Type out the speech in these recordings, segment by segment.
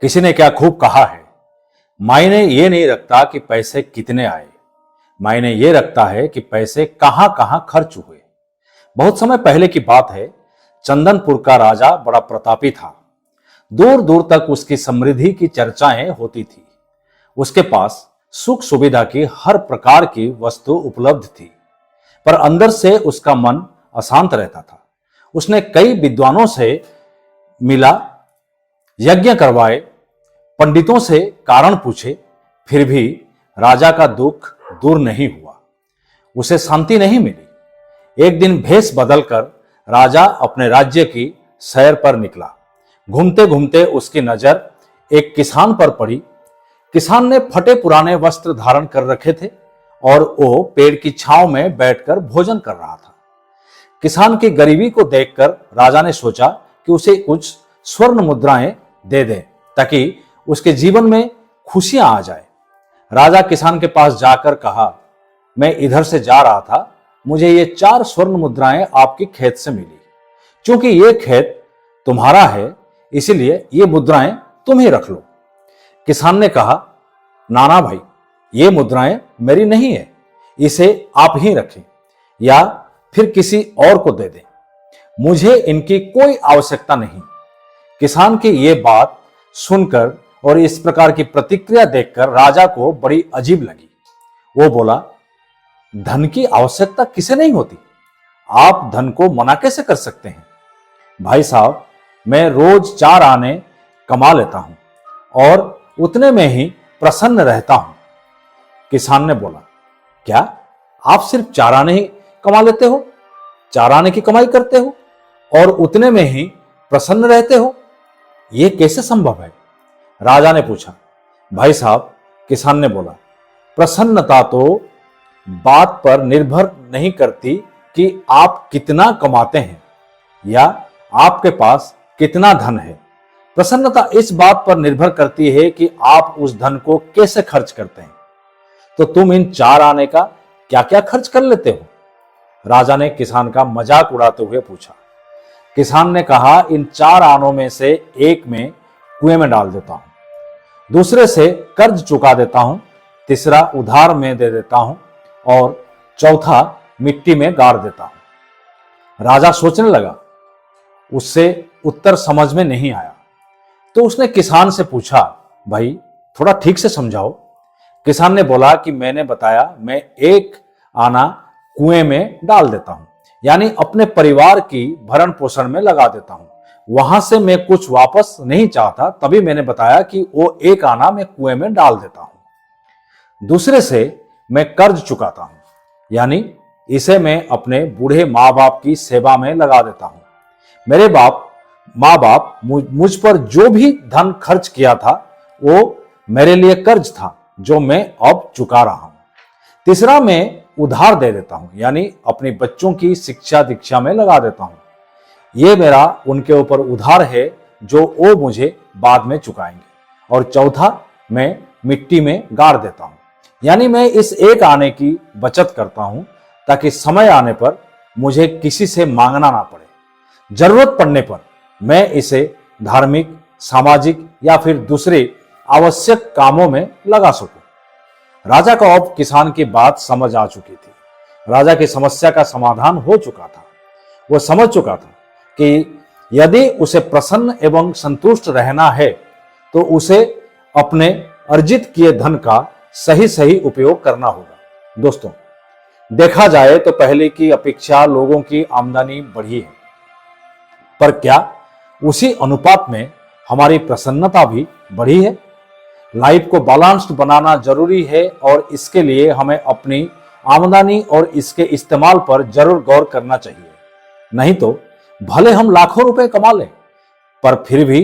किसी ने क्या खूब कहा है, मायने ये नहीं रखता कि पैसे कितने आए, मायने ये रखता है कि पैसे कहां कहां खर्च हुए। बहुत समय पहले की बात है। चंदनपुर का राजा बड़ा प्रतापी था। दूर दूर तक उसकी समृद्धि की चर्चाएं होती थी। उसके पास सुख सुविधा की हर प्रकार की वस्तु उपलब्ध थी, पर अंदर से उसका मन अशांत रहता था। उसने कई विद्वानों से मिला, यज्ञ करवाए, पंडितों से कारण पूछे, फिर भी राजा का दुख दूर नहीं हुआ। उसे शांति नहीं मिली। एक दिन भेष बदलकर राजा अपने राज्य की सैर पर निकला। घूमते घूमते उसकी नजर एक किसान पर पड़ी। किसान ने फटे पुराने वस्त्र धारण कर रखे थे और वो पेड़ की छांव में बैठकर भोजन कर रहा था। किसान की गरीबी को देखकर राजा ने सोचा कि उसे कुछ स्वर्ण मुद्राएं दे दे ताकि उसके जीवन में खुशियां आ जाए। राजा किसान के पास जाकर कहा, मैं इधर से जा रहा था, मुझे ये 4 स्वर्ण मुद्राएं आपके खेत से मिली। क्योंकि ये खेत तुम्हारा है, इसीलिए ये मुद्राएं तुम ही रख लो। किसान ने कहा, नाना भाई, ये मुद्राएं मेरी नहीं है, इसे आप ही रखें या फिर किसी और को दे दें, मुझे इनकी कोई आवश्यकता नहीं। किसान की ये बात सुनकर और इस प्रकार की प्रतिक्रिया देखकर राजा को बड़ी अजीब लगी। वो बोला, धन की आवश्यकता किसे नहीं होती, आप धन को मना कैसे कर सकते हैं? भाई साहब, मैं रोज 4 आने कमा लेता हूं और उतने में ही प्रसन्न रहता हूं। किसान ने बोला, क्या आप सिर्फ 4 आने ही कमा लेते हो, 4 आने की कमाई करते हो और उतने में ही प्रसन्न रहते हो? यह कैसे संभव है? राजा ने पूछा। भाई साहब, किसान ने बोला, प्रसन्नता तो बात पर निर्भर नहीं करती कि आप कितना कमाते हैं या आपके पास कितना धन है। प्रसन्नता इस बात पर निर्भर करती है कि आप उस धन को कैसे खर्च करते हैं। तो तुम इन 4 आने का क्या क्या खर्च कर लेते हो? राजा ने किसान का मजाक उड़ाते हुए पूछा। किसान ने कहा, इन 4 आनों में से एक में कुएं में डाल देता हूं, दूसरे से कर्ज चुका देता हूं, तीसरा उधार में दे देता हूं और चौथा मिट्टी में गाड़ देता हूं। राजा सोचने लगा। उससे उत्तर समझ में नहीं आया, तो उसने किसान से पूछा, भाई थोड़ा ठीक से समझाओ। किसान ने बोला कि मैंने बताया, मैं 1 आना कुएं में डाल देता हूं, यानी अपने परिवार की भरण पोषण में लगा देता हूं, वहां से मैं कुछ वापस नहीं चाहता, तभी मैंने बताया कि वो 1 आना मैं कुएं में डाल देता हूं। दूसरे से मैं कर्ज चुकाता हूं, यानी इसे मैं अपने बूढ़े माँ बाप की सेवा में लगा देता हूं। मेरे माँ बाप मुझ पर जो भी धन खर्च किया था वो मेरे लिए कर्ज था जो मैं अब चुका रहा हूं। तीसरा, मैं उधार दे देता हूं, यानी अपने बच्चों की शिक्षा दीक्षा में लगा देता हूं। ये मेरा उनके ऊपर उधार है जो वो मुझे बाद में चुकाएंगे। और चौथा, मैं मिट्टी में गाड़ देता हूं, यानी मैं इस 1 आने की बचत करता हूं ताकि समय आने पर मुझे किसी से मांगना ना पड़े। जरूरत पड़ने पर मैं इसे धार्मिक, सामाजिक या फिर दूसरे आवश्यक कामों में लगा सकूं। राजा को अब किसान की बात समझ आ चुकी थी। राजा की समस्या का समाधान हो चुका था। वो समझ चुका था कि यदि उसे प्रसन्न एवं संतुष्ट रहना है तो उसे अपने अर्जित किए धन का सही सही उपयोग करना होगा। दोस्तों, देखा जाए तो पहले की अपेक्षा लोगों की आमदनी बढ़ी है, पर क्या उसी अनुपात में हमारी प्रसन्नता भी बढ़ी है? लाइफ को बैलेंस्ड बनाना जरूरी है और इसके लिए हमें अपनी आमदनी और इसके इस्तेमाल पर जरूर गौर करना चाहिए। नहीं तो भले हम लाखों रुपए कमा लें, पर फिर भी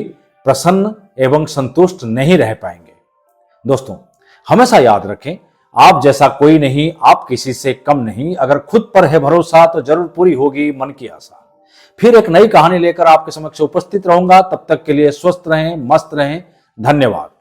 प्रसन्न एवं संतुष्ट नहीं रह पाएंगे। दोस्तों, हमेशा याद रखें, आप जैसा कोई नहीं, आप किसी से कम नहीं। अगर खुद पर है भरोसा तो जरूर पूरी होगी मन की आशा। फिर एक नई कहानी लेकर आपके समक्ष उपस्थित रहूंगा। तब तक के लिए स्वस्थ रहें, मस्त रहें। धन्यवाद।